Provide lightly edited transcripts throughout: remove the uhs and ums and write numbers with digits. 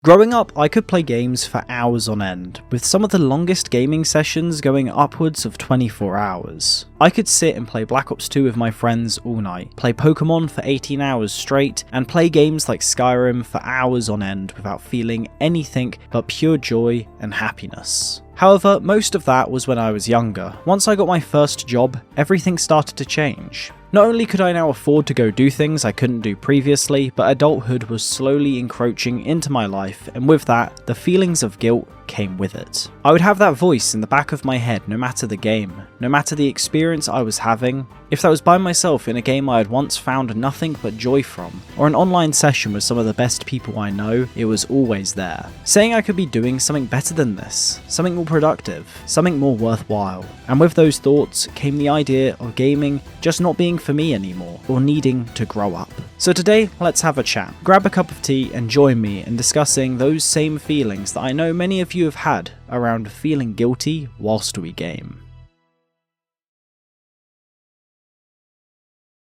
Growing up, I could play games for hours on end, with some of the longest gaming sessions going upwards of 24 hours. I could sit and play Black Ops 2 with my friends all night, play Pokemon for 18 hours straight, and play games like Skyrim for hours on end without feeling anything but pure joy and happiness. However, most of that was when I was younger. Once I got my first job, everything started to change. Not only could I now afford to go do things I couldn't do previously, but adulthood was slowly encroaching into my life, and with that, the feelings of guilt came with it. I would have that voice in the back of my head no matter the game, no matter the experience I was having. If that was by myself in a game I had once found nothing but joy from, or an online session with some of the best people I know, it was always there, saying I could be doing something better than this, something more productive, something more worthwhile. And with those thoughts came the idea of gaming just not being for me anymore, or needing to grow up. So today, let's have a chat. Grab a cup of tea and join me in discussing those same feelings that I know many of you have had around feeling guilty whilst we game.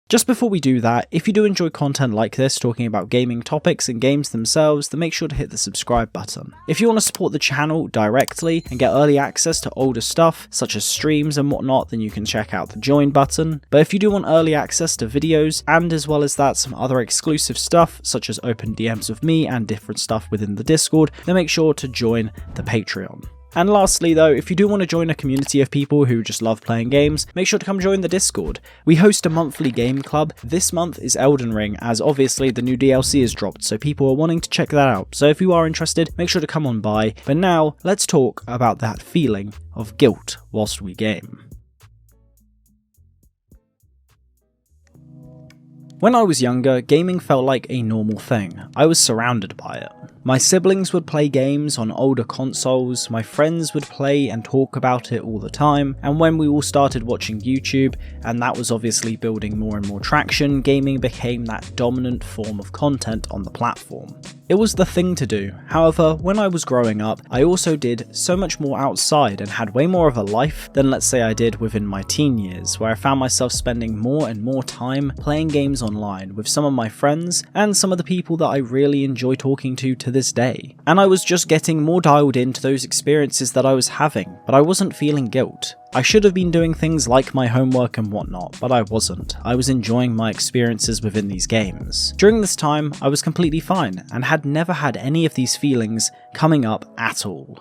Just before we do that, if you do enjoy content like this talking about gaming topics and games themselves, then make sure to hit the subscribe button. If you want to support the channel directly and get early access to older stuff, such as streams and whatnot, then you can check out the join button. But if you do want early access to videos, and as well as that some other exclusive stuff, such as open DMs with me and different stuff within the Discord, then make sure to join the Patreon. And lastly though, if you do want to join a community of people who just love playing games, make sure to come join the Discord. We host a monthly game club. This month is Elden Ring, as obviously the new DLC is dropped, so people are wanting to check that out. So if you are interested, make sure to come on by. But now, let's talk about that feeling of guilt whilst we game. When I was younger, gaming felt like a normal thing. I was surrounded by it. My siblings would play games on older consoles, my friends would play and talk about it all the time, and when we all started watching YouTube, and that was obviously building more and more traction, gaming became that dominant form of content on the platform. It was the thing to do. However, when I was growing up, I also did so much more outside and had way more of a life than let's say I did within my teen years, where I found myself spending more and more time playing games online with some of my friends and some of the people that I really enjoy talking to this day. And I was just getting more dialed into those experiences that I was having, but I wasn't feeling guilt. I should have been doing things like my homework and whatnot, but I wasn't. I was enjoying my experiences within these games. During this time, I was completely fine, and had never had any of these feelings coming up at all.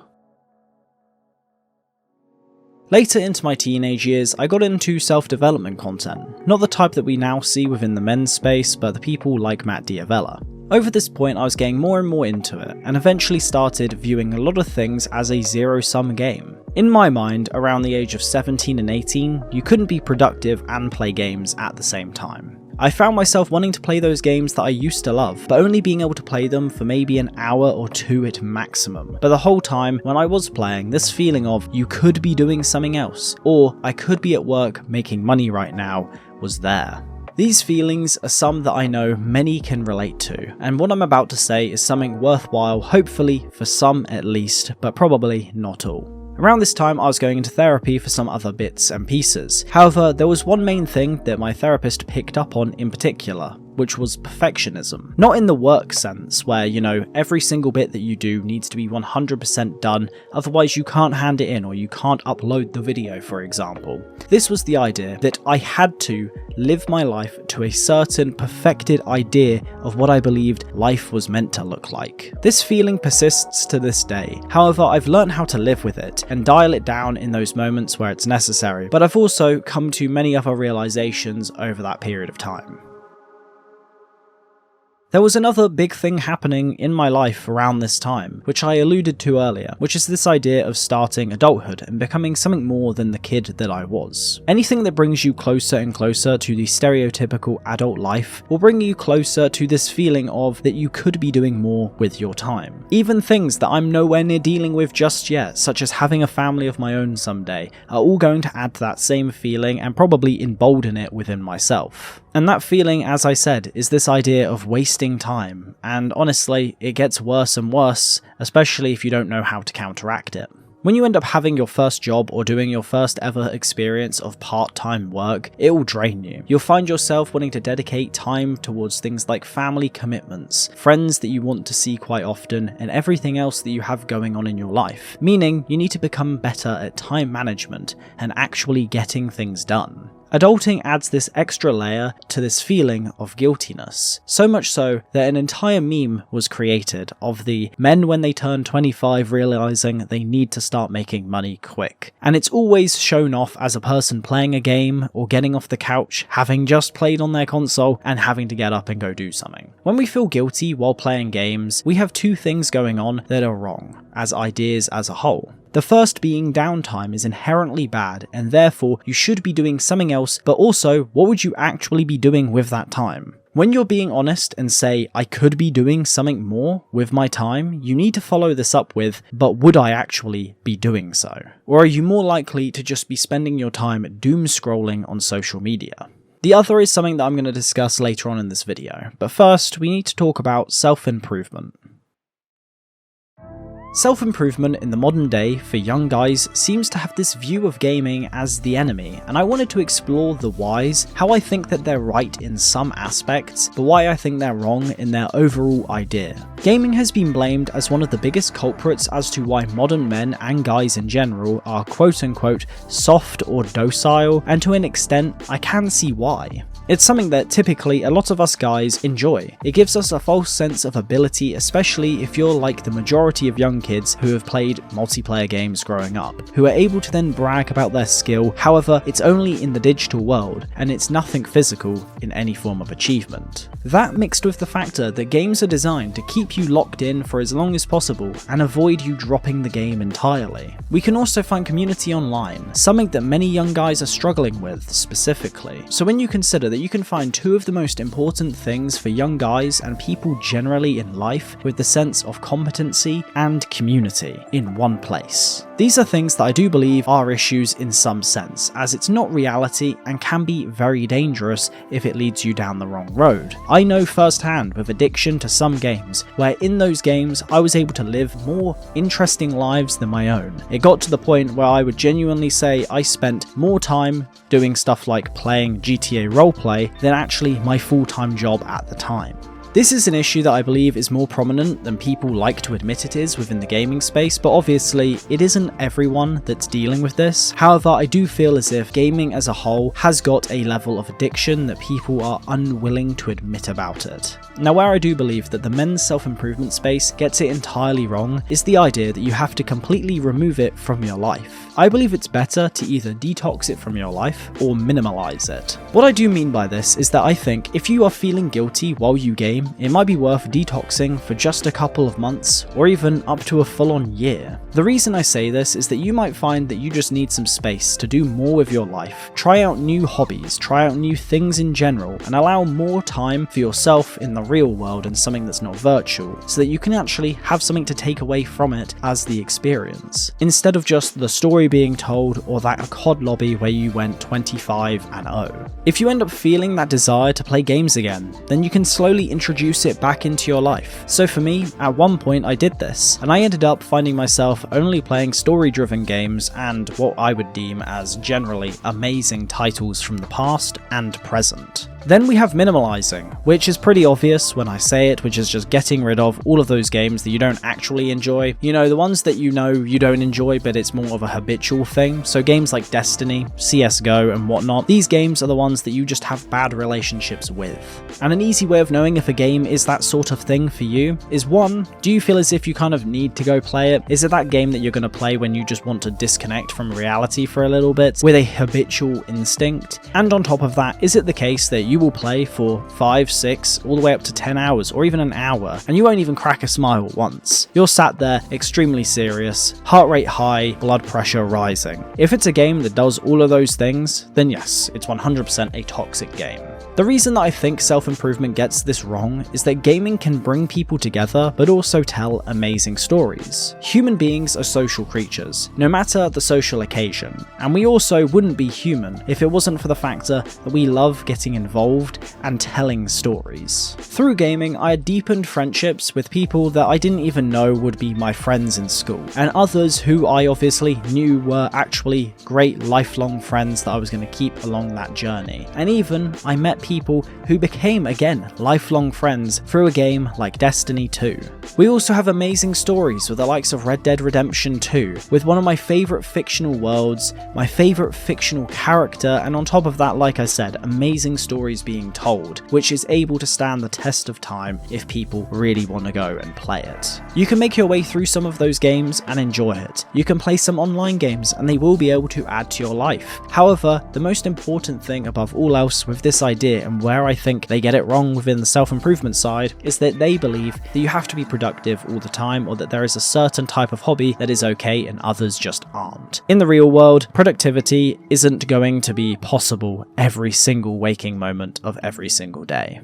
Later into my teenage years, I got into self-development content, not the type that we now see within the men's space, but the people like Matt Diavella. Over this point, I was getting more and more into it, and eventually started viewing a lot of things as a zero-sum game. In my mind, around the age of 17 and 18, you couldn't be productive and play games at the same time. I found myself wanting to play those games that I used to love, but only being able to play them for maybe an hour or two at maximum. But the whole time, when I was playing, this feeling of you could be doing something else, or I could be at work making money right now, was there. These feelings are some that I know many can relate to, and what I'm about to say is something worthwhile, hopefully for some at least, but probably not all. Around this time I was going into therapy for some other bits and pieces. However, there was one main thing that my therapist picked up on in particular, which was perfectionism. Not in the work sense, where, every single bit that you do needs to be 100% done, otherwise you can't hand it in or you can't upload the video, for example. This was the idea that I had to live my life to a certain perfected idea of what I believed life was meant to look like. This feeling persists to this day. However, I've learned how to live with it and dial it down in those moments where it's necessary, but I've also come to many other realizations over that period of time. There was another big thing happening in my life around this time, which I alluded to earlier, which is this idea of starting adulthood and becoming something more than the kid that I was. Anything that brings you closer and closer to the stereotypical adult life will bring you closer to this feeling of that you could be doing more with your time. Even things that I'm nowhere near dealing with just yet, such as having a family of my own someday, are all going to add to that same feeling and probably embolden it within myself. And that feeling, as I said, is this idea of wasting time, and honestly, it gets worse and worse, especially if you don't know how to counteract it. When you end up having your first job or doing your first ever experience of part-time work, it will drain you. You'll find yourself wanting to dedicate time towards things like family commitments, friends that you want to see quite often, and everything else that you have going on in your life, meaning you need to become better at time management and actually getting things done. Adulting adds this extra layer to this feeling of guiltiness, so much so that an entire meme was created of the men when they turn 25 realizing they need to start making money quick. And it's always shown off as a person playing a game or getting off the couch, having just played on their console and having to get up and go do something. When we feel guilty while playing games, we have two things going on that are wrong, as ideas as a whole. The first being downtime is inherently bad, and therefore you should be doing something else, but also what would you actually be doing with that time? When you're being honest and say, I could be doing something more with my time, you need to follow this up with, but would I actually be doing so? Or are you more likely to just be spending your time doom scrolling on social media? The other is something that I'm going to discuss later on in this video, but first we need to talk about self-improvement. Self-improvement in the modern day for young guys seems to have this view of gaming as the enemy, and I wanted to explore the whys, how I think that they're right in some aspects, but why I think they're wrong in their overall idea. Gaming has been blamed as one of the biggest culprits as to why modern men and guys in general are quote-unquote soft or docile, and to an extent I can see why. It's something that typically a lot of us guys enjoy. It gives us a false sense of ability, especially if you're like the majority of young kids who have played multiplayer games growing up, who are able to then brag about their skill. However, it's only in the digital world, and it's nothing physical in any form of achievement. That mixed with the factor that games are designed to keep you locked in for as long as possible and avoid you dropping the game entirely. We can also find community online, something that many young guys are struggling with specifically. So when you consider that you can find two of the most important things for young guys and people generally in life with the sense of competency and community in one place. These are things that I do believe are issues in some sense, as it's not reality and can be very dangerous if it leads you down the wrong road. I know firsthand with addiction to some games, where in those games I was able to live more interesting lives than my own. It got to the point where I would genuinely say I spent more time doing stuff like playing GTA roleplay than actually my full-time job at the time. This is an issue that I believe is more prominent than people like to admit it is within the gaming space, but obviously it isn't everyone that's dealing with this. However, I do feel as if gaming as a whole has got a level of addiction that people are unwilling to admit about it. Now, where I do believe that the men's self-improvement space gets it entirely wrong is the idea that you have to completely remove it from your life. I believe it's better to either detox it from your life or minimalize it. What I do mean by this is that I think if you are feeling guilty while you game, it might be worth detoxing for just a couple of months or even up to a full-on year. The reason I say this is that you might find that you just need some space to do more with your life, try out new hobbies, try out new things in general, and allow more time for yourself in the real world and something that's not virtual, so that you can actually have something to take away from it as the experience, instead of just the story being told or that a COD lobby where you went 25-0. If you end up feeling that desire to play games again, then you can slowly introduce it back into your life. So for me, at one point I did this, and I ended up finding myself only playing story-driven games and what I would deem as generally amazing titles from the past and present. Then we have minimalizing, which is pretty obvious when I say it, which is just getting rid of all of those games that you don't actually enjoy. You know, the ones that you know you don't enjoy, but it's more of a habitual thing. So games like Destiny, CSGO and whatnot, these games are the ones that you just have bad relationships with. And an easy way of knowing if a game is that sort of thing for you is 1, do you feel as if you kind of need to go play it? Is it that game that you're going to play when you just want to disconnect from reality for a little bit with a habitual instinct? And on top of that, is it the case that you will play for 5, 6, all the way up to 10 hours or even an hour and you won't even crack a smile once? You're sat there extremely serious, heart rate high, blood pressure rising. If it's a game that does all of those things, then yes, it's 100% a toxic game. The reason that I think self-improvement gets this wrong is that gaming can bring people together but also tell amazing stories. Human beings are social creatures, no matter the social occasion, and we also wouldn't be human if it wasn't for the factor that we love getting involved involved and telling stories. Through gaming, I had deepened friendships with people that I didn't even know would be my friends in school, and others who I obviously knew were actually great lifelong friends that I was going to keep along that journey. And even I met people who became, again, lifelong friends through a game like Destiny 2. We also have amazing stories with the likes of Red Dead Redemption 2, with one of my favourite fictional worlds, my favourite fictional character, and on top of that, like I said, amazing stories being told, which is able to stand the test of time if people really want to go and play it. You can make your way through some of those games and enjoy it. You can play some online games and they will be able to add to your life. However, the most important thing above all else with this idea, and where I think they get it wrong within the self-improvement side, is that they believe that you have to be productive all the time, or that there is a certain type of hobby that is okay and others just aren't. In the real world, productivity isn't going to be possible every single waking moment of every single day.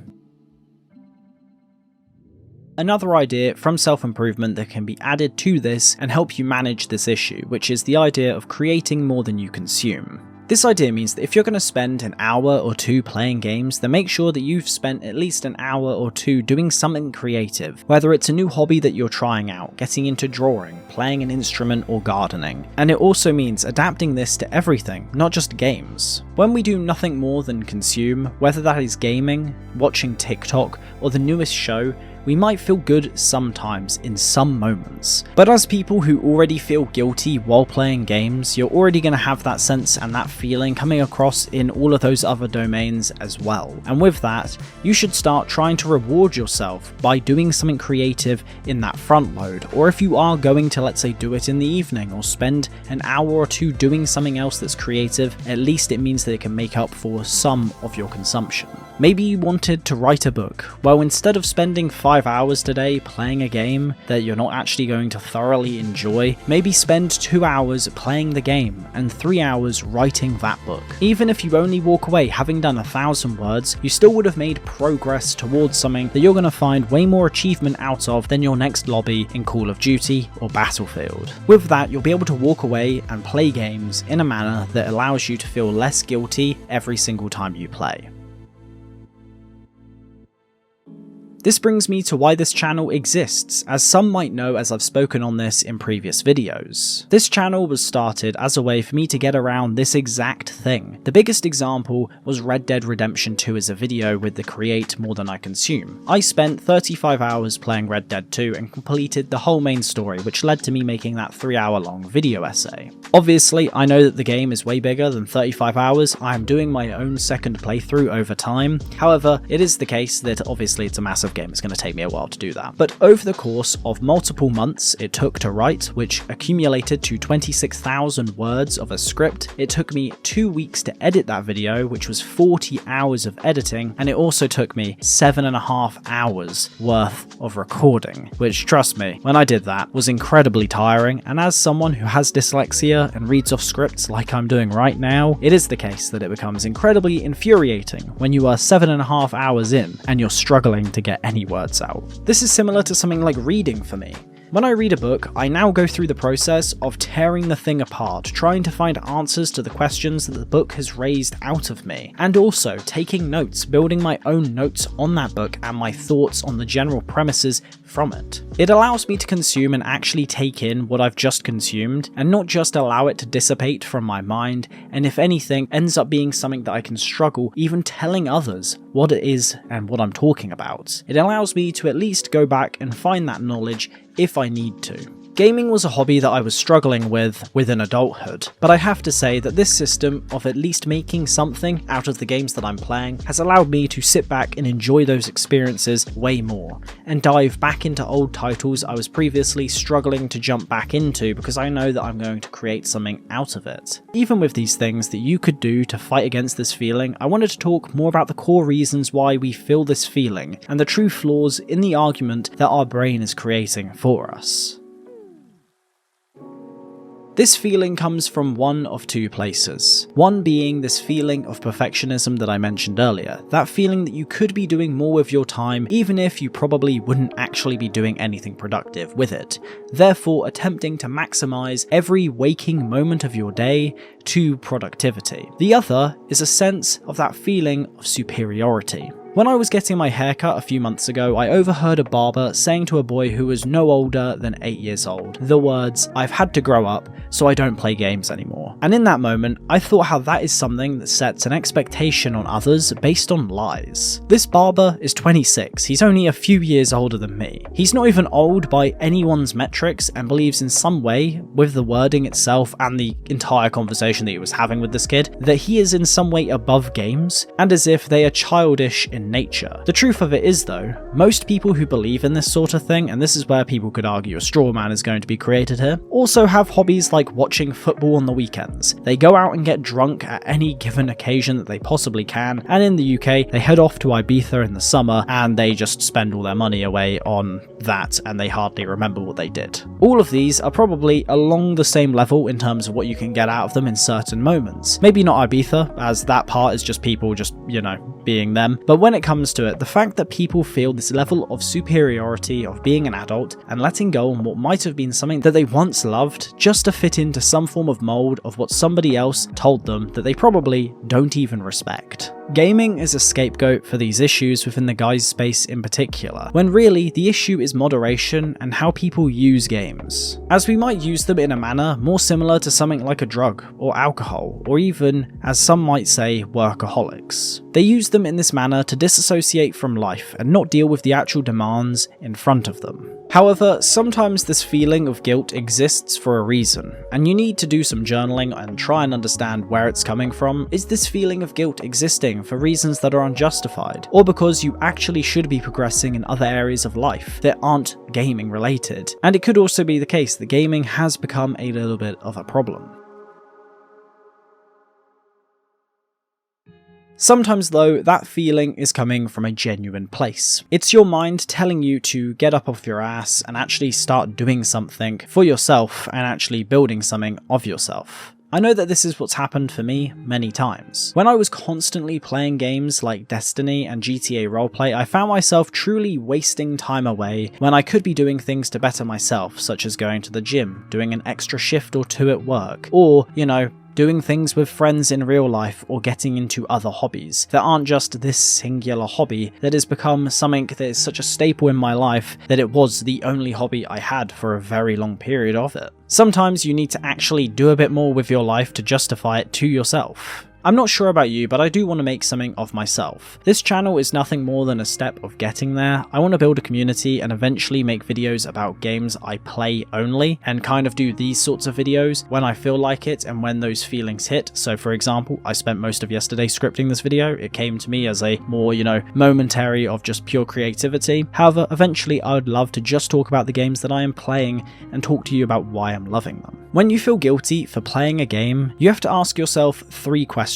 Another idea from self-improvement that can be added to this and help you manage this issue, which is the idea of creating more than you consume. This idea means that if you're going to spend an hour or two playing games, then make sure that you've spent at least an hour or two doing something creative, whether it's a new hobby that you're trying out, getting into drawing, playing an instrument, or gardening. And it also means adapting this to everything, not just games. When we do nothing more than consume, whether that is gaming, watching TikTok, or the newest show, we might feel good sometimes in some moments. But as people who already feel guilty while playing games, you're already going to have that sense and that feeling coming across in all of those other domains as well. And with that, you should start trying to reward yourself by doing something creative in that front load. Or if you are going to, let's say, do it in the evening or spend an hour or two doing something else that's creative, at least it means that it can make up for some of your consumption. Maybe you wanted to write a book. Well, instead of spending 5 hours today playing a game that you're not actually going to thoroughly enjoy, maybe spend 2 hours playing the game and 3 hours writing that book. Even if you only walk away having done 1,000 words, you still would have made progress towards something that you're going to find way more achievement out of than your next lobby in Call of Duty or Battlefield. With that, you'll be able to walk away and play games in a manner that allows you to feel less guilty every single time you play. This brings me to why this channel exists, as some might know as I've spoken on this in previous videos. This channel was started as a way for me to get around this exact thing. The biggest example was Red Dead Redemption 2 as a video with the create more than I consume. I spent 35 hours playing Red Dead 2 and completed the whole main story, which led to me making that 3-hour long video essay. Obviously, I know that the game is way bigger than 35 hours, I am doing my own second playthrough over time. However, it is the case that obviously it's a massive game, it's going to take me a while to do that. But over the course of multiple months it took to write, which accumulated to 26,000 words of a script, it took me 2 weeks to edit that video, which was 40 hours of editing, and it also took me 7.5 hours worth of recording, which, trust me, when I did that, was incredibly tiring. And as someone who has dyslexia and reads off scripts like I'm doing right now, it is the case that it becomes incredibly infuriating when you are 7.5 hours in and you're struggling to get any words out. This is similar to something like reading for me. When I read a book, I now go through the process of tearing the thing apart, trying to find answers to the questions that the book has raised out of me, and also taking notes, building my own notes on that book and my thoughts on the general premises from it. It allows me to consume and actually take in what I've just consumed, and not just allow it to dissipate from my mind, and if anything, ends up being something that I can struggle even telling others what it is and what I'm talking about. It allows me to at least go back and find that knowledge if I need to. Gaming was a hobby that I was struggling with within adulthood, but I have to say that this system of at least making something out of the games that I'm playing has allowed me to sit back and enjoy those experiences way more, and dive back into old titles I was previously struggling to jump back into because I know that I'm going to create something out of it. Even with these things that you could do to fight against this feeling, I wanted to talk more about the core reasons why we feel this feeling, and the true flaws in the argument that our brain is creating for us. This feeling comes from one of two places. One being this feeling of perfectionism that I mentioned earlier, that feeling that you could be doing more with your time even if you probably wouldn't actually be doing anything productive with it, therefore attempting to maximize every waking moment of your day to productivity. The other is a sense of that feeling of superiority. When I was getting my haircut a few months ago, I overheard a barber saying to a boy who was no older than 8 years old the words, "I've had to grow up, so I don't play games anymore." And in that moment, I thought how that is something that sets an expectation on others based on lies. This barber is 26, he's only a few years older than me. He's not even old by anyone's metrics and believes in some way, with the wording itself and the entire conversation that he was having with this kid, that he is in some way above games, and as if they are childish in nature. The truth of it is though, most people who believe in this sort of thing, and this is where people could argue a straw man is going to be created here, also have hobbies like watching football on the weekends. They go out and get drunk at any given occasion that they possibly can, and in the UK, they head off to Ibiza in the summer and they just spend all their money away on that and they hardly remember what they did. All of these are probably along the same level in terms of what you can get out of them in certain moments. Maybe not Ibiza, as that part is just people just, being them, but when it comes to it, the fact that people feel this level of superiority of being an adult and letting go on what might have been something that they once loved just to fit into some form of mold of what somebody else told them that they probably don't even respect. Gaming is a scapegoat for these issues within the guys space in particular, when really the issue is moderation and how people use games, as we might use them in a manner more similar to something like a drug or alcohol, or even, as some might say, workaholics. They use them in this manner to disassociate from life and not deal with the actual demands in front of them. However, sometimes this feeling of guilt exists for a reason, and you need to do some journaling and try and understand where it's coming from. Is this feeling of guilt existing for reasons that are unjustified, or because you actually should be progressing in other areas of life that aren't gaming related? And it could also be the case that gaming has become a little bit of a problem. Sometimes though, that feeling is coming from a genuine place. It's your mind telling you to get up off your ass and actually start doing something for yourself and actually building something of yourself. I know that this is what's happened for me many times. When I was constantly playing games like Destiny and GTA Roleplay, I found myself truly wasting time away when I could be doing things to better myself, such as going to the gym, doing an extra shift or two at work, or, doing things with friends in real life or getting into other hobbies that aren't just this singular hobby that has become something that is such a staple in my life that it was the only hobby I had for a very long period of it. Sometimes you need to actually do a bit more with your life to justify it to yourself. I'm not sure about you, but I do want to make something of myself. This channel is nothing more than a step of getting there. I want to build a community and eventually make videos about games I play only, and kind of do these sorts of videos when I feel like it and when those feelings hit. So for example, I spent most of yesterday scripting this video. It came to me as a more, momentary of just pure creativity. However, eventually I would love to just talk about the games that I am playing and talk to you about why I'm loving them. When you feel guilty for playing a game, you have to ask yourself 3 questions.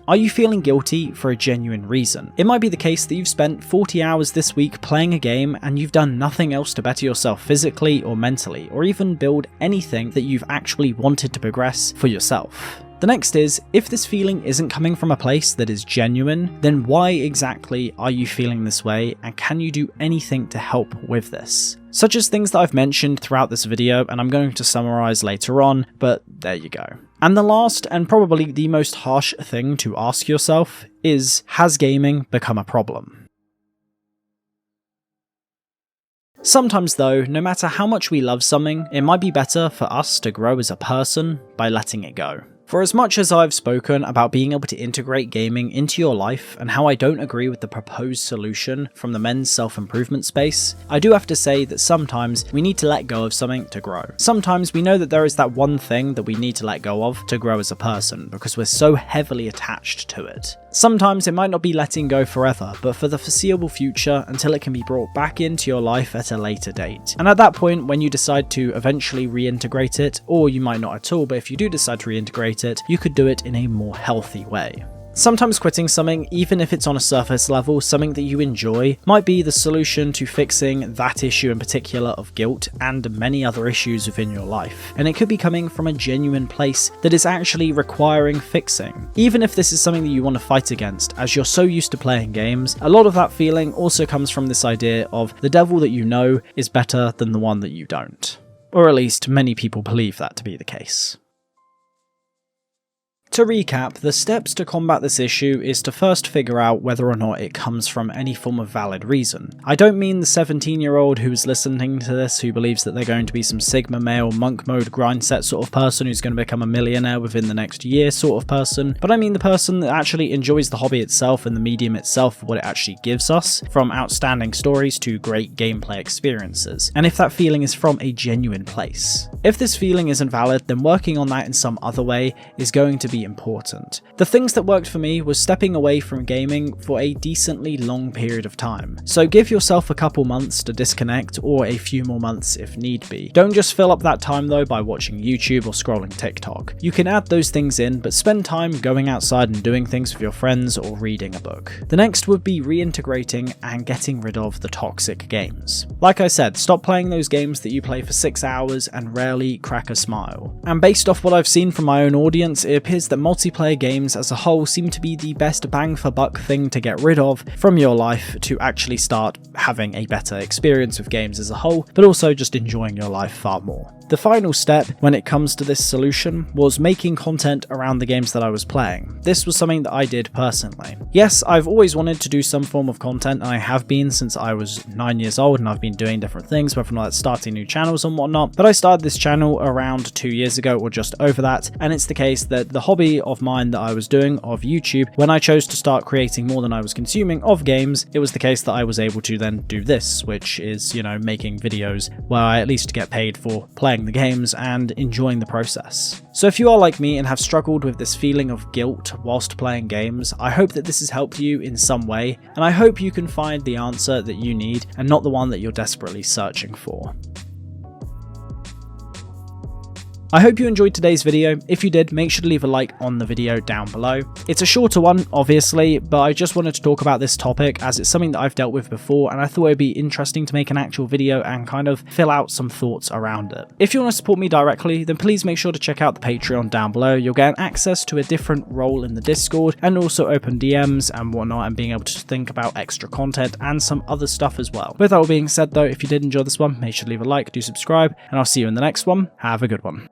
Are you feeling guilty for a genuine reason? It might be the case that you've spent 40 hours this week playing a game and you've done nothing else to better yourself physically or mentally, or even build anything that you've actually wanted to progress for yourself. The next is, if this feeling isn't coming from a place that is genuine, then why exactly are you feeling this way, and can you do anything to help with this? Such as things that I've mentioned throughout this video, and I'm going to summarize later on, but there you go. And the last, and probably the most harsh thing to ask yourself is, has gaming become a problem? Sometimes though, no matter how much we love something, it might be better for us to grow as a person by letting it go. For as much as I've spoken about being able to integrate gaming into your life and how I don't agree with the proposed solution from the men's self-improvement space, I do have to say that sometimes we need to let go of something to grow. Sometimes we know that there is that one thing that we need to let go of to grow as a person because we're so heavily attached to it. Sometimes it might not be letting go forever, but for the foreseeable future until it can be brought back into your life at a later date. And at that point, when you decide to eventually reintegrate it, or you might not at all, but if you do decide to reintegrate it, you could do it in a more healthy way. Sometimes quitting something, even if it's on a surface level, something that you enjoy, might be the solution to fixing that issue in particular of guilt and many other issues within your life. And it could be coming from a genuine place that is actually requiring fixing. Even if this is something that you want to fight against, as you're so used to playing games, a lot of that feeling also comes from this idea of the devil that you know is better than the one that you don't. Or at least many people believe that to be the case. To recap, the steps to combat this issue is to first figure out whether or not it comes from any form of valid reason. I don't mean the 17-year-old who's listening to this who believes that they're going to be some Sigma male monk mode grind set sort of person who's going to become a millionaire within the next year sort of person, but I mean the person that actually enjoys the hobby itself and the medium itself, what it actually gives us, from outstanding stories to great gameplay experiences, and if that feeling is from a genuine place. If this feeling isn't valid, then working on that in some other way is going to be important. The things that worked for me was stepping away from gaming for a decently long period of time. So give yourself a couple months to disconnect, or a few more months if need be. Don't just fill up that time though by watching YouTube or scrolling TikTok. You can add those things in, but spend time going outside and doing things with your friends or reading a book. The next would be reintegrating and getting rid of the toxic games. Like I said, stop playing those games that you play for 6 hours and rarely crack a smile. And based off what I've seen from my own audience, it appears that multiplayer games as a whole seem to be the best bang for buck thing to get rid of from your life to actually start having a better experience with games as a whole, but also just enjoying your life far more. The final step when it comes to this solution was making content around the games that I was playing. This was something that I did personally. Yes, I've always wanted to do some form of content, and I have been since I was 9 years old, and I've been doing different things, whether or not it's starting new channels and whatnot, but I started this channel around 2 years ago or just over that, and it's the case that the hobby of mine that I was doing of YouTube, when I chose to start creating more than I was consuming of games, it was the case that I was able to then do this, which is, making videos where I at least get paid for playing the games and enjoying the process. So if you are like me and have struggled with this feeling of guilt whilst playing games, I hope that this has helped you in some way, and I hope you can find the answer that you need and not the one that you're desperately searching for. I hope you enjoyed today's video. If you did, make sure to leave a like on the video down below. It's a shorter one, obviously, but I just wanted to talk about this topic as it's something that I've dealt with before, and I thought it'd be interesting to make an actual video and kind of fill out some thoughts around it. If you want to support me directly, then please make sure to check out the Patreon down below. You'll get access to a different role in the Discord, and also open DMs and whatnot, and being able to think about extra content and some other stuff as well. With that all being said though, if you did enjoy this one, make sure to leave a like, do subscribe, and I'll see you in the next one. Have a good one.